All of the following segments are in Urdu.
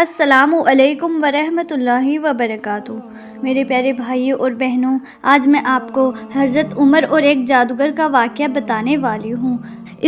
السلام علیکم ورحمۃ اللہ وبرکاتہ۔ میرے پیارے بھائیوں اور بہنوں، آج میں آپ کو حضرت عمر اور ایک جادوگر کا واقعہ بتانے والی ہوں۔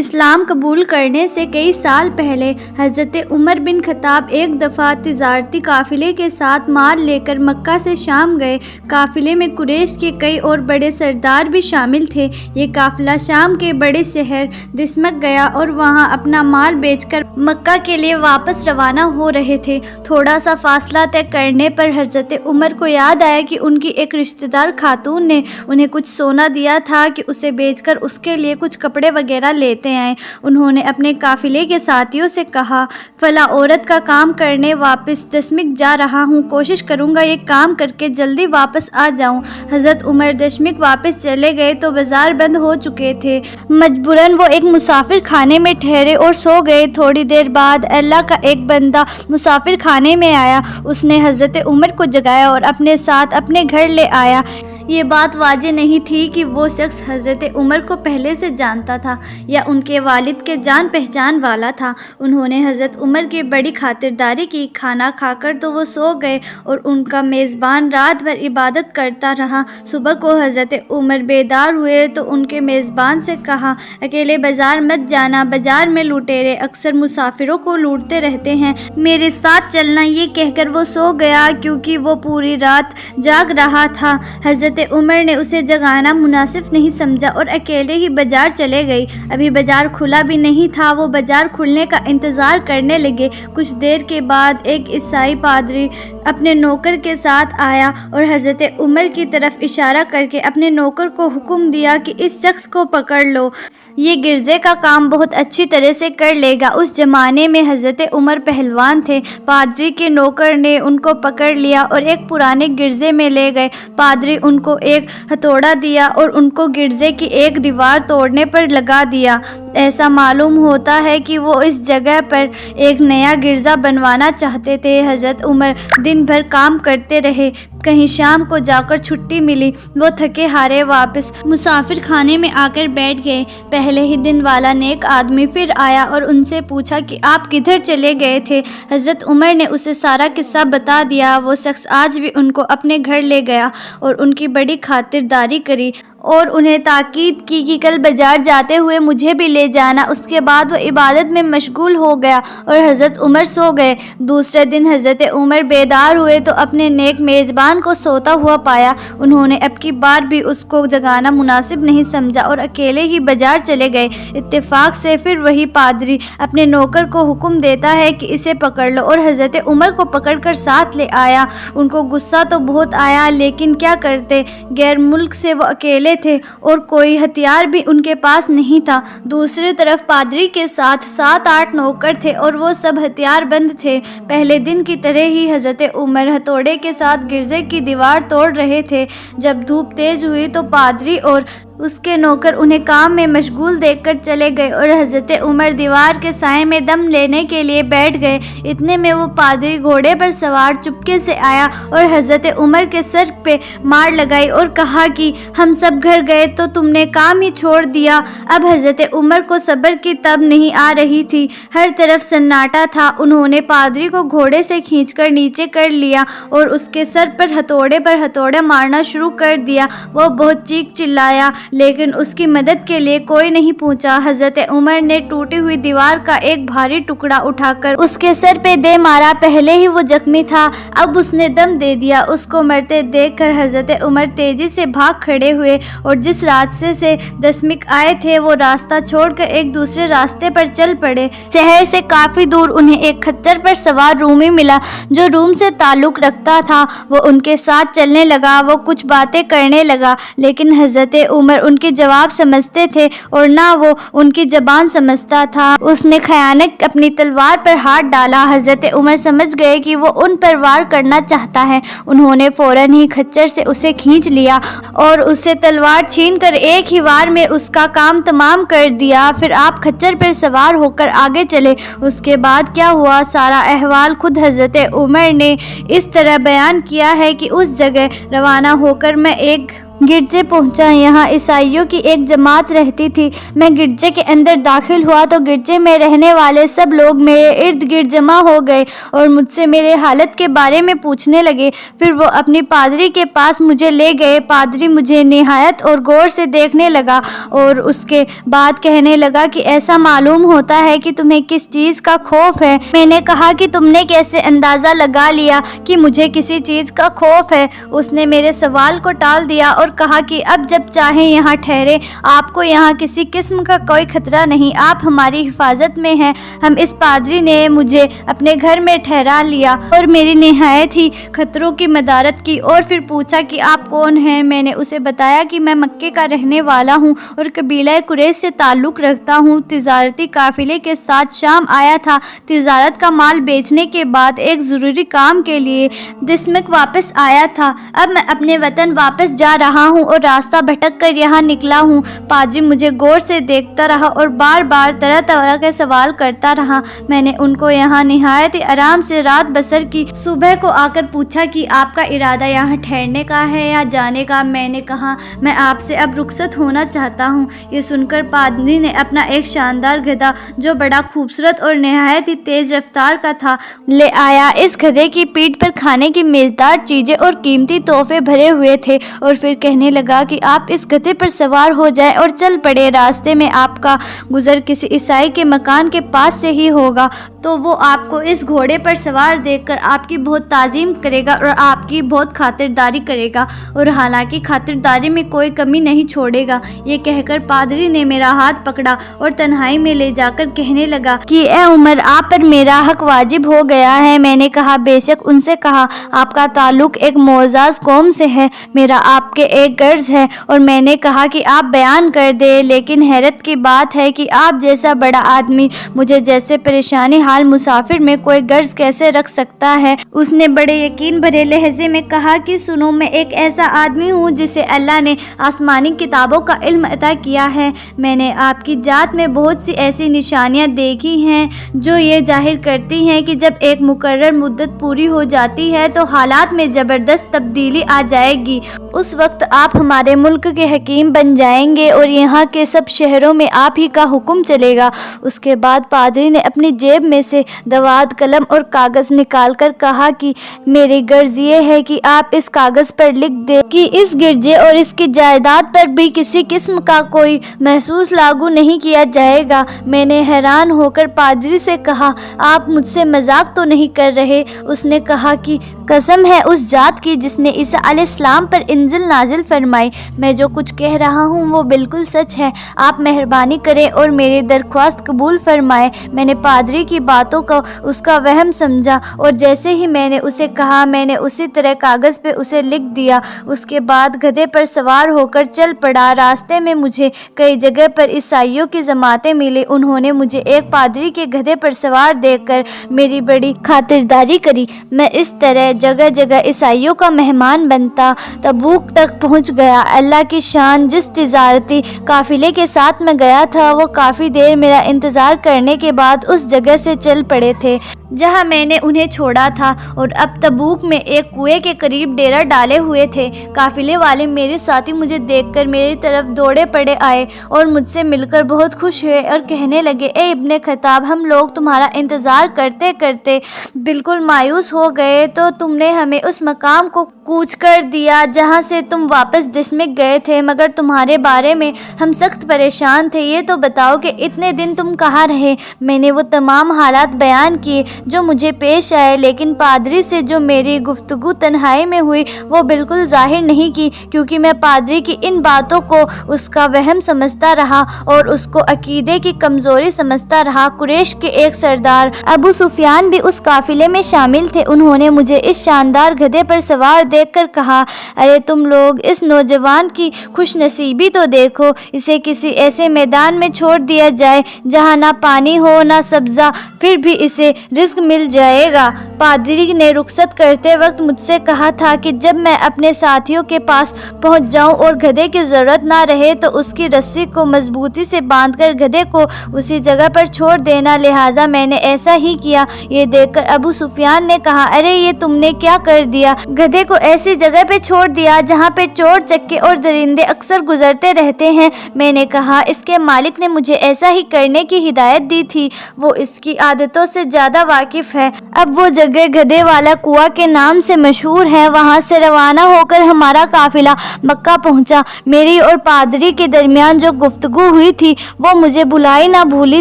اسلام قبول کرنے سے کئی سال پہلے حضرت عمر بن خطاب ایک دفعہ تجارتی قافلے کے ساتھ مال لے کر مکہ سے شام گئے۔ قافلے میں قریش کے کئی اور بڑے سردار بھی شامل تھے۔ یہ قافلہ شام کے بڑے شہر دمشق گیا اور وہاں اپنا مال بیچ کر مکہ کے لیے واپس روانہ ہو رہے تھے۔ تھوڑا سا فاصلہ طے کرنے پر حضرت عمر کو یاد آیا کہ ان کی ایک رشتہ دار خاتون نے انہیں کچھ سونا دیا تھا کہ اسے بیچ کر اس کے لیے کچھ کپڑے وغیرہ لیتے آئیں۔ انہوں نے اپنے قافلے کے ساتھیوں سے کہا، فلاں عورت کا کام کرنے واپس دمشق جا رہا ہوں، کوشش کروں گا یہ کام کر کے جلدی واپس آ جاؤں۔ حضرت عمر دمشق واپس چلے گئے تو بازار بند ہو چکے تھے۔ مجبوراً وہ ایک مسافر خانے میں ٹھہرے اور سو گئے۔ تھوڑی دیر بعد اللہ کا ایک بندہ مسافر خانے میں آیا۔ اس نے حضرت عمر کو جگایا اور اپنے ساتھ اپنے گھر لے آیا۔ یہ بات واضح نہیں تھی کہ وہ شخص حضرت عمر کو پہلے سے جانتا تھا یا ان کے والد کے جان پہچان والا تھا۔ انہوں نے حضرت عمر کی بڑی خاطرداری کی۔ کھانا کھا کر تو وہ سو گئے اور ان کا میزبان رات بھر عبادت کرتا رہا۔ صبح کو حضرت عمر بیدار ہوئے تو ان کے میزبان سے کہا، اکیلے بازار مت جانا، بازار میں لٹیرے اکثر مسافروں کو لوٹتے رہتے ہیں، میرے ساتھ چلنا۔ یہ کہہ کر وہ سو گیا کیونکہ وہ پوری رات جاگ رہا تھا۔ حضرت عمر نے اسے جگانا مناسب نہیں سمجھا اور اکیلے ہی بازار چلے گئے۔ ابھی بازار کھلا بھی نہیں تھا، وہ بازار کھلنے کا انتظار کرنے لگے۔ کچھ دیر کے بعد ایک عیسائی پادری اپنے نوکر کے ساتھ آیا اور حضرت عمر کی طرف اشارہ کر کے اپنے نوکر کو حکم دیا کہ اس شخص کو پکڑ لو، یہ گرجے کا کام بہت اچھی طرح سے کر لے گا۔ اس زمانے میں حضرت عمر پہلوان تھے۔ پادری کے نوکر نے ان کو پکڑ لیا اور ایک پرانے گرجے میں لے گئے۔ پادری ان کو ایک ہتھوڑا دیا اور ان کو گرجے کی ایک دیوار توڑنے پر لگا دیا۔ ایسا معلوم ہوتا ہے کہ وہ اس جگہ پر ایک نیا گرجا بنوانا چاہتے تھے۔ حضرت عمر دن بھر کام کرتے رہے، کہیں شام کو جا کر چھٹی ملی۔ وہ تھکے ہارے واپس مسافر خانے میں آ کر بیٹھ گئے۔ پہلے ہی دن والا نیک آدمی پھر آیا اور ان سے پوچھا کہ آپ کدھر چلے گئے تھے؟ حضرت عمر نے اسے سارا قصہ بتا دیا۔ وہ شخص آج بھی ان کو اپنے گھر لے گیا اور ان کی بڑی خاطرداری کری اور انہیں تاکید کی کہ کل بازار جاتے ہوئے مجھے بھی لے جانا۔ اس کے بعد وہ عبادت میں مشغول ہو گیا اور حضرت عمر سو گئے۔ دوسرے دن حضرت عمر بیدار ہوئے تو اپنے نیک میزبان کو سوتا ہوا پایا۔ انہوں نے اب کی بار بھی اس کو جگانا مناسب نہیں سمجھا اور اکیلے ہی بازار چلے گئے۔ اتفاق سے پھر وہی پادری اپنے نوکر کو حکم دیتا ہے کہ اسے پکڑ لو اور حضرت عمر کو پکڑ کر ساتھ لے آیا۔ ان کو غصہ تو بہت آیا لیکن کیا کرتے، غیر ملک سے وہ اکیلے تھے اور کوئی ہتھیار بھی ان کے پاس نہیں تھا۔ دوسری طرف پادری کے ساتھ 7-8 نوکر تھے اور وہ سب ہتھیار بند تھے۔ پہلے دن کی طرح ہی حضرت عمر ہتھوڑے کے ساتھ گرجے کی دیوار توڑ رہے تھے۔ جب دھوپ تیز ہوئی تو پادری اور اس کے نوکر انہیں کام میں مشغول دیکھ کر چلے گئے اور حضرت عمر دیوار کے سائے میں دم لینے کے لیے بیٹھ گئے۔ اتنے میں وہ پادری گھوڑے پر سوار چپکے سے آیا اور حضرت عمر کے سر پہ مار لگائی اور کہا کہ ہم سب گھر گئے تو تم نے کام ہی چھوڑ دیا۔ اب حضرت عمر کو صبر کی تب نہیں آ رہی تھی، ہر طرف سناٹا تھا۔ انہوں نے پادری کو گھوڑے سے کھینچ کر نیچے کر لیا اور اس کے سر پر ہتھوڑا مارنا شروع کر دیا۔ وہ بہت چیخ چلایا لیکن اس کی مدد کے لیے کوئی نہیں پہنچا۔ حضرت عمر نے ٹوٹی ہوئی دیوار کا ایک بھاری ٹکڑا اٹھا کر اس کے سر پہ دے مارا۔ پہلے ہی وہ زخمی تھا، اب اس نے دم دے دیا۔ اس کو مرتے دیکھ کر حضرت عمر تیزی سے بھاگ کھڑے ہوئے اور جس راستے سے دمشق آئے تھے وہ راستہ چھوڑ کر ایک دوسرے راستے پر چل پڑے۔ شہر سے کافی دور انہیں ایک خچر پر سوار رومی ملا جو روم سے تعلق رکھتا تھا۔ وہ ان کے ساتھ چلنے لگا، وہ کچھ باتیں کرنے لگا لیکن حضرت عمر ان کے جواب سمجھتے تھے اور نہ وہ ان کی زبان سمجھتا تھا۔ اس نے خیانت اپنی تلوار پر ہاتھ ڈالا۔ حضرت عمر سمجھ گئے کہ وہ ان پر وار کرنا چاہتا ہے۔ انہوں نے فوراً ہی خچر سے اسے کھینچ لیا اور اسے تلوار چھین کر ایک ہی وار میں اس کا کام تمام کر دیا۔ پھر آپ خچر پر سوار ہو کر آگے چلے۔ اس کے بعد کیا ہوا سارا احوال خود حضرت عمر نے اس طرح بیان کیا ہے کہ اس جگہ روانہ ہو کر میں ایک گرجے پہنچا۔ یہاں عیسائیوں کی ایک جماعت رہتی تھی۔ میں گرجے کے اندر داخل ہوا تو گرجے میں رہنے والے سب لوگ میرے ارد گرد جمع ہو گئے اور مجھ سے میرے حالت کے بارے میں پوچھنے لگے۔ پھر وہ اپنی پادری کے پاس مجھے لے گئے۔ پادری مجھے نہایت اور غور سے دیکھنے لگا اور اس کے بعد کہنے لگا کہ ایسا معلوم ہوتا ہے کہ تمہیں کس چیز کا خوف ہے۔ میں نے کہا کہ تم نے کیسے اندازہ لگا لیا کہ مجھے کسی چیز کا خوف ہے؟ اس نے میرے سوال کو ٹال دیا اور کہا کہ اب جب چاہیں یہاں ٹھہرے، آپ کو یہاں کسی قسم کا کوئی خطرہ نہیں، آپ ہماری حفاظت میں ہیں۔ اس پادری نے مجھے اپنے گھر میں ٹھہرا لیا اور میری نہایت ہی خطروں کی مدارت کی اور پھر پوچھا کہ آپ کون ہیں؟ میں نے اسے بتایا کہ میں مکے کا رہنے والا ہوں اور قبیلہ قریش سے تعلق رکھتا ہوں، تجارتی قافلے کے ساتھ شام آیا تھا، تجارت کا مال بیچنے کے بعد ایک ضروری کام کے لیے دمشق واپس آیا تھا۔ اب میں اپنے وطن واپس جا رہا ہوں اور راستہ بھٹک کر یہاں نکلا ہوں۔ پادری مجھے غور سے دیکھتا رہا اور بار بار طرح طرح کے سوال کرتا رہا۔ میں نے ان کو یہاں نہایت ہی آرام سے رات بسر کی۔ صبح کو آ کر پوچھا کہ آپ کا ارادہ یہاں ٹھہرنے کا ہے یا جانے کا؟ میں نے کہا میں آپ سے اب رخصت ہونا چاہتا ہوں۔ یہ سن کر پادری نے اپنا ایک شاندار گدھا جو بڑا خوبصورت اور نہایت ہی تیز رفتار کا تھا لے آیا۔ اس گدھے کی پیٹھ پر کھانے کی میزدار چیزیں اور قیمتی تحفے بھرے ہوئے تھے اور پھر کہنے لگا کہ آپ اس گدھے پر سوار ہو جائیں اور چل پڑے۔ راستے میں آپ کا گزر کسی عیسائی کے مکان کے پاس سے ہی ہوگا تو وہ آپ کو اس گھوڑے پر سوار دیکھ کر آپ کی بہت تعظیم کرے گا اور آپ کی بہت خاطرداری کرے گا اور حالانکہ خاطرداری میں کوئی کمی نہیں چھوڑے گا۔ یہ کہہ کر پادری نے میرا ہاتھ پکڑا اور تنہائی میں لے جا کر کہنے لگا کہ اے عمر، آپ پر میرا حق واجب ہو گیا ہے۔ میں نے کہا بے شک۔ ان سے کہا آپ کا تعلق ایک معزز قوم سے ہے، میرا آپ کے ایک غرض ہے اور میں نے کہا کہ آپ بیان کر دیں، لیکن حیرت کی بات ہے کہ آپ جیسا بڑا آدمی مجھے جیسے پریشانی حال مسافر میں کوئی غرض کیسے رکھ سکتا ہے؟ اس نے بڑے یقین بھرے لہجے میں کہا کہ سنو، میں ایک ایسا آدمی ہوں جسے اللہ نے آسمانی کتابوں کا علم عطا کیا ہے۔ میں نے آپ کی ذات میں بہت سی ایسی نشانیاں دیکھی ہیں جو یہ ظاہر کرتی ہیں کہ جب ایک مقرر مدت پوری ہو جاتی ہے تو حالات میں زبردست تبدیلی آ جائے گی۔ اس وقت آپ ہمارے ملک کے حکیم بن جائیں گے اور یہاں کے سب شہروں میں آپ ہی کا حکم چلے گا۔ اس کے بعد پادری نے اپنی جیب میں سے دوات، قلم اور کاغذ نکال کر کہا کہ میری غرض یہ ہے کہ آپ اس کاغذ پر لکھ دیں کہ اس گرجے اور اس کی جائیداد پر بھی کسی قسم کا کوئی محسوس لاگو نہیں کیا جائے گا۔ میں نے حیران ہو کر پادری سے کہا آپ مجھ سے مذاق تو نہیں کر رہے؟ اس نے کہا کہ قسم ہے اس ذات کی جس نے عیسیٰ علیہ السلام پر انجیل نازل فرمائی، میں جو کچھ کہہ رہا ہوں وہ بالکل سچ ہے۔ آپ مہربانی کریں اور میری درخواست قبول فرمائیں۔ میں نے پادری کی باتوں کو اس کا وہم سمجھا اور جیسے ہی میں نے اسے کہا میں نے اسی طرح کاغذ پہ اسے لکھ دیا۔ اس کے بعد گدھے پر سوار ہو کر چل پڑا۔ راستے میں مجھے کئی جگہ پر عیسائیوں کی جماعتیں ملی۔ انہوں نے مجھے ایک پادری کے گدھے پر سوار دیکھ کر میری بڑی خاطرداری کری۔ میں اس طرح جگہ جگہ عیسائیوں کا مہمان بنتا تبوک تک پہنچ گیا۔ اللہ کی شان، جس تجارتی قافلے کے ساتھ میں گیا تھا وہ کافی دیر میرا انتظار کرنے کے بعد اس جگہ سے چل پڑے تھے جہاں میں نے انہیں چھوڑا تھا اور اب تبوک میں ایک کنویں کے قریب ڈیرا ڈالے ہوئے تھے۔ قافلے والے میرے ساتھی مجھے دیکھ کر میری طرف دوڑے پڑے آئے اور مجھ سے مل کر بہت خوش ہوئے اور کہنے لگے اے ابن خطاب، ہم لوگ تمہارا انتظار کرتے کرتے بالکل مایوس ہو گئے، تو تم نے ہمیں اس مقام کو کوچ کر دیا جہاں سے تم واپس دمشق گئے تھے، مگر تمہارے بارے میں ہم سخت پریشان تھے۔ یہ تو بتاؤ کہ اتنے دن تم کہاں رہے؟ میں نے وہ تمام حالات بیان کیے جو مجھے پیش آئے، لیکن پادری سے جو میری گفتگو تنہائی میں ہوئی وہ بالکل ظاہر نہیں کی، کیونکہ میں پادری کی ان باتوں کو اس کا وہم سمجھتا رہا اور اس کو عقیدے کی کمزوری سمجھتا رہا۔ قریش کے ایک سردار ابو سفیان بھی اس قافلے میں شامل تھے۔ انہوں نے مجھے اس شاندار گدھے پر سوار دیکھ کر کہا ارے تم لوگ، اس نوجوان کی خوش نصیبی تو دیکھو، اسے کسی ایسے میدان میں چھوڑ دیا جائے جہاں نہ پانی ہو نہ سبزہ، پھر بھی اسے رزق مل جائے گا۔ پادری نے رخصت کرتے وقت مجھ سے کہا تھا کہ جب میں اپنے ساتھیوں کے پاس پہنچ جاؤں اور گدھے کی ضرورت نہ رہے تو اس کی رسی کو مضبوطی سے باندھ کر گدھے کو اسی جگہ پر چھوڑ دینا، لہٰذا میں نے ایسا ہی کیا۔ یہ دیکھ کر ابو سفیان نے کہا ارے یہ تم نے کیا کر دیا؟ گدھے کو ایسی جگہ پہ چھوڑ دیا جہاں پہ چور چکے اور درندے اکثر گزرتے رہتے ہیں۔ میں نے کہا اس کے مالک نے مجھے ایسا ہی کرنے کی ہدایت دی تھی، وہ اس کی عادتوں سے زیادہ واقف ہے۔ اب وہ جگہ گدھے والا کنواں کے نام سے مشہور ہے، وہاں سے روانہ ہو کر ہمارا قافلہ مکہ پہنچا۔ میری اور پادری کے درمیان جو گفتگو ہوئی تھی وہ مجھے بھلائی نہ بھولی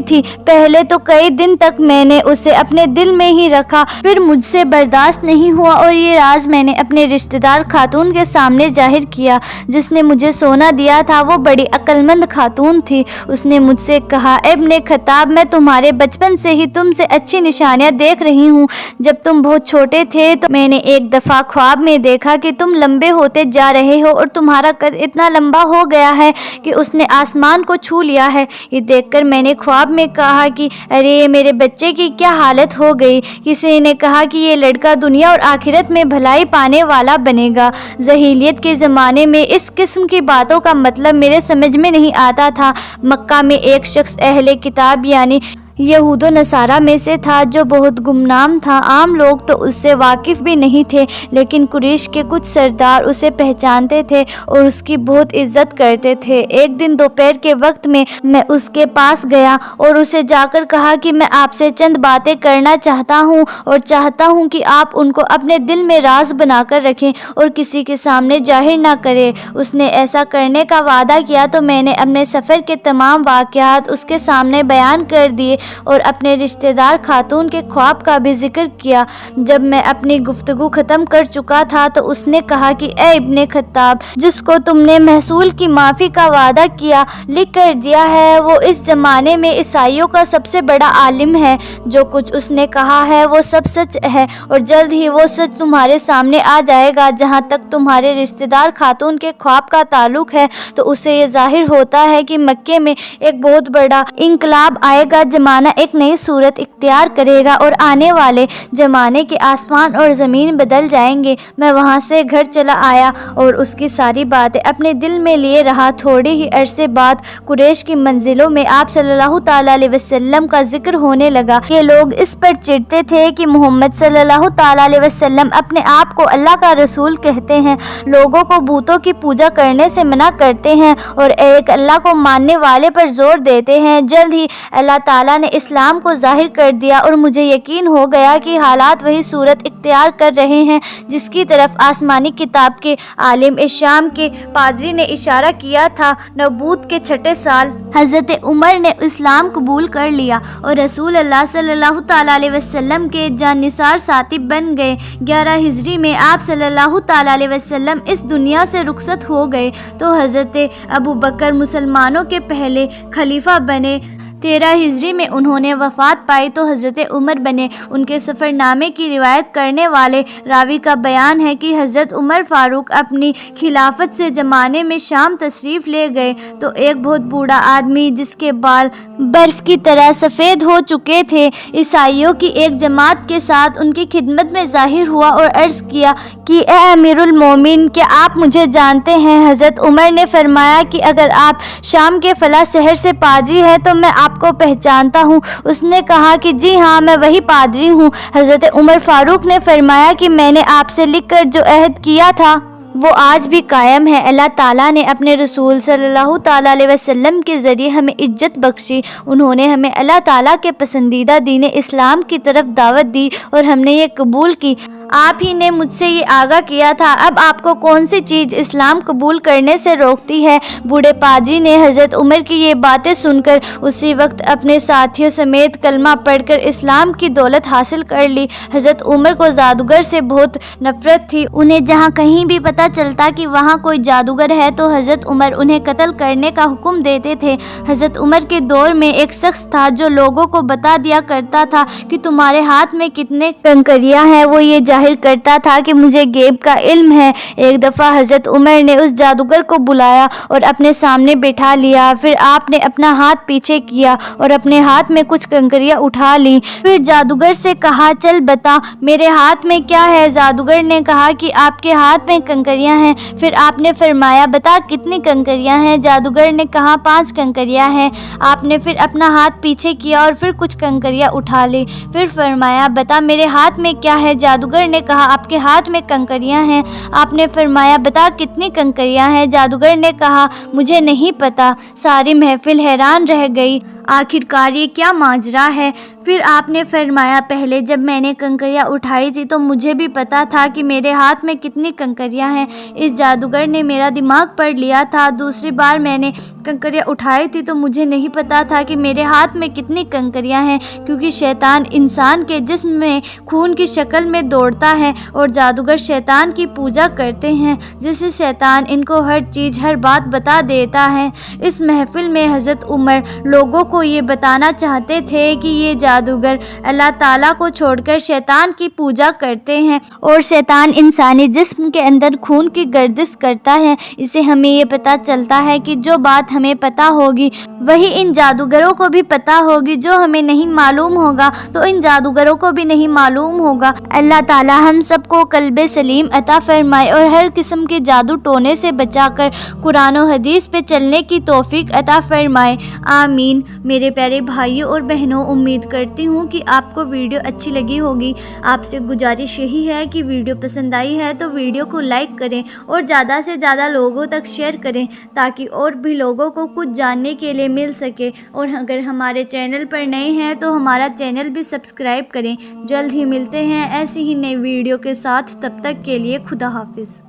تھی۔ پہلے تو کئی دن تک میں نے اسے اپنے دل میں ہی رکھا، پھر مجھ سے برداشت نہیں ہوا اور یہ راز میں نے اپنے رشتہ دار خاتون کے سامنے ظاہر کیا۔ جس نے مجھے سونا دیا تھا وہ بڑی عقل مند خاتون تھی۔ اس نے مجھ سے کہا، ابن خطاب، میں تمہارے بچپن سے ہی تم سے اچھی نشانیاں دیکھ رہی ہوں۔ جب تم بہت چھوٹے تھے تو میں نے ایک دفعہ خواب میں دیکھا کہ تم لمبے ہوتے جا رہے ہو اور تمہارا قد اتنا لمبا ہو گیا ہے کہ اس نے آسمان کو چھو لیا ہے۔ یہ دیکھ کر میں نے خواب میں کہا کہ ارے میرے بچے کی کیا حالت ہو گئی۔ کسی نے کہا کہ یہ لڑکا دنیا اور آخرت میں بھلائی پانے والا بنے گا۔ جاہلیت کے زمانے میں اس قسم کی باتوں کا مطلب میرے سمجھ میں نہیں آتا تھا۔ مکہ میں ایک شخص اہل کتاب یعنی یہود و نصارہ میں سے تھا جو بہت گمنام تھا۔ عام لوگ تو اس سے واقف بھی نہیں تھے، لیکن قریش کے کچھ سردار اسے پہچانتے تھے اور اس کی بہت عزت کرتے تھے۔ ایک دن دوپہر کے وقت میں اس کے پاس گیا اور اسے جا کر کہا کہ میں آپ سے چند باتیں کرنا چاہتا ہوں اور چاہتا ہوں کہ آپ ان کو اپنے دل میں راز بنا کر رکھیں اور کسی کے سامنے ظاہر نہ کریں۔ اس نے ایسا کرنے کا وعدہ کیا تو میں نے اپنے سفر کے تمام واقعات اس کے سامنے بیان کر دیے اور اپنے رشتہ دار خاتون کے خواب کا بھی ذکر کیا۔ جب میں اپنی گفتگو ختم کر چکا تھا تو اس نے کہا کہ اے ابن خطاب، جس کو تم نے محصول کی معافی کا وعدہ کیا لکھ کر دیا ہے، وہ اس زمانے میں عیسائیوں کا سب سے بڑا عالم ہے۔ جو کچھ اس نے کہا ہے وہ سب سچ ہے اور جلد ہی وہ سچ تمہارے سامنے آ جائے گا۔ جہاں تک تمہارے رشتہ دار خاتون کے خواب کا تعلق ہے تو اسے یہ ظاہر ہوتا ہے کہ مکے میں ایک بہت بڑا انقلاب آئے گا، زمانہ ایک نئی صورت اختیار کرے گا اور آنے والے زمانے کے آسمان اور زمین بدل جائیں گے۔ میں وہاں سے گھر چلا آیا اور اس کی ساری باتیں اپنے دل میں لیے رہا۔ تھوڑے ہی عرصے بعد قریش کی منزلوں میں آپ صلی اللہ تعالیٰ علیہ وسلم کا ذکر ہونے لگا۔ یہ لوگ اس پر چڑھتے تھے کہ محمد صلی اللہ تعالیٰ علیہ وسلم اپنے آپ کو اللہ کا رسول کہتے ہیں، لوگوں کو بتوں کی پوجا کرنے سے منع کرتے ہیں اور ایک اللہ کو ماننے والے پر زور دیتے ہیں۔ جلد ہی اللہ تعالیٰ نے اسلام کو ظاہر کر دیا اور مجھے یقین ہو گیا کہ حالات وہی صورت اختیار کر رہے ہیں جس کی طرف آسمانی کتاب کے عالم شام کے پادری نے اشارہ کیا تھا۔ نبوت کے 6 سال حضرت عمر نے اسلام قبول کر لیا اور رسول اللہ صلی اللہ تعالیٰ علیہ وسلم کے جانثار ساتھی بن گئے۔ 11 ہجری میں آپ صلی اللہ تعالیٰ علیہ وسلم اس دنیا سے رخصت ہو گئے تو حضرت ابوبکر مسلمانوں کے پہلے خلیفہ بنے۔ 13 ہجری میں انہوں نے وفات پائی تو حضرت عمر بنے۔ ان کے سفر نامے کی روایت کرنے والے راوی کا بیان ہے کہ حضرت عمر فاروق اپنی خلافت سے زمانے میں شام تشریف لے گئے تو ایک بہت بوڑھا آدمی جس کے بال برف کی طرح سفید ہو چکے تھے عیسائیوں کی ایک جماعت کے ساتھ ان کی خدمت میں ظاہر ہوا اور عرض کیا کہ اے امیر المومنین، کیا آپ مجھے جانتے ہیں؟ حضرت عمر نے فرمایا کہ اگر آپ شام کے فلاں شہر سے پادری ہیں تو میں آپ کو پہچانتا ہوں۔ اس نے کہا کہ جی ہاں، میں وہی پادری ہوں۔ حضرت عمر فاروق نے فرمایا کہ میں نے آپ سے لکھ کر جو عہد کیا تھا وہ آج بھی قائم ہے۔ اللہ تعالیٰ نے اپنے رسول صلی اللہ تعالیٰ علیہ وسلم کے ذریعے ہمیں عزت بخشی۔ انہوں نے ہمیں اللہ تعالیٰ کے پسندیدہ دین اسلام کی طرف دعوت دی اور ہم نے یہ قبول کی۔ آپ ہی نے مجھ سے یہ آگاہ کیا تھا، اب آپ کو کون سی چیز اسلام قبول کرنے سے روکتی ہے؟ بوڑھے پادری نے حضرت عمر کی یہ باتیں سن کر اسی وقت اپنے ساتھیوں سمیت کلمہ پڑھ کر اسلام کی دولت حاصل کر لی۔ حضرت عمر کو جادوگر سے بہت نفرت تھی۔ انہیں جہاں کہیں بھی پتہ چلتا کہ وہاں کوئی جادوگر ہے تو حضرت عمر انہیں قتل کرنے کا حکم دیتے تھے۔ حضرت عمر کے دور میں ایک شخص تھا جو لوگوں کو بتا دیا کرتا تھا کہ تمہارے ہاتھ میں کتنے کنکریاں ہیں۔ وہ یہ ظاہر کرتا تھا کہ مجھے غیب کا علم ہے۔ ایک دفعہ حضرت عمر نے اس جادوگر کو بلایا اور اپنے سامنے بٹھا لیا۔ پھر آپ نے اپنا ہاتھ پیچھے کیا اور اپنے ہاتھ میں کچھ کنکریاں اٹھا لی۔ پھر جادوگر سے کہا چل بتا میرے ہاتھ میں کیا ہے؟ جادوگر نے کہا کہ آپ کے ہاتھ میں کنکریاں ہیں۔ پھر آپ نے فرمایا بتا کتنی کنکریاں ہیں؟ جادوگر نے کہا 5 کنکریاں ہیں۔ آپ نے پھر اپنا ہاتھ پیچھے کیا اور پھر کچھ کنکریاں اٹھا لی۔ پھر فرمایا بتا میرے ہاتھ میں کیا ہے؟ جادوگر نے کہا آپ کے ہاتھ میں کنکریاں ہیں۔ آپ نے فرمایا بتا کتنی کنکریاں ہیں؟ جادوگر نے کہا مجھے نہیں پتا۔ ساری محفل حیران رہ گئی، آخرکار یہ کیا ماجرا ہے؟ پھر آپ نے فرمایا پہلے جب میں نے کنکریاں اٹھائی تھی تو مجھے بھی پتا تھا کہ میرے ہاتھ میں کتنی کنکریاں ہیں، اس جادوگر نے میرا دماغ پڑھ لیا تھا۔ دوسری بار میں نے کنکریاں اٹھائی تھی تو مجھے نہیں پتا تھا کہ میرے ہاتھ میں کتنی کنکریاں ہیں، کیونکہ شیطان انسان کے جسم میں خون کی شکل میں دوڑتا ہے اور جادوگر شیطان کی پوجا کرتے ہیں، جس سے شیطان ان کو ہر چیز ہر بات بتا دیتا ہے۔ اس محفل میں حضرت عمر لوگوں کو یہ بتانا چاہتے تھے کہ یہ جادوگر اللہ تعالیٰ کو چھوڑ کر شیطان کی پوجا کرتے ہیں اور شیطان انسانی جسم کے اندر خون کی گردش کرتا ہے۔ اسے ہمیں یہ پتہ چلتا ہے کہ جو بات ہمیں پتہ ہوگی وہی ان جادوگروں کو بھی پتہ ہوگی، جو ہمیں نہیں معلوم ہوگا تو ان جادوگروں کو بھی نہیں معلوم ہوگا۔ اللہ تعالیٰ ہم سب کو قلب سلیم عطا فرمائے اور ہر قسم کے جادو ٹونے سے بچا کر قرآن و حدیث پہ چلنے کی توفیق عطا فرمائے، آمین۔ میرے پیارے بھائیوں اور بہنوں، امید کرتی ہوں کہ آپ کو ویڈیو اچھی لگی ہوگی۔ آپ سے گزارش یہی ہے کہ ویڈیو پسند آئی ہے تو ویڈیو کو لائک کریں اور زیادہ سے زیادہ لوگوں تک شیئر کریں تاکہ اور بھی لوگوں کو کچھ جاننے کے لیے مل سکے، اور اگر ہمارے چینل پر نئے ہیں تو ہمارا چینل بھی سبسکرائب کریں۔ جلد ہی ملتے ہیں ایسی ہی نئی ویڈیو کے ساتھ، تب تک کے لیے خدا حافظ۔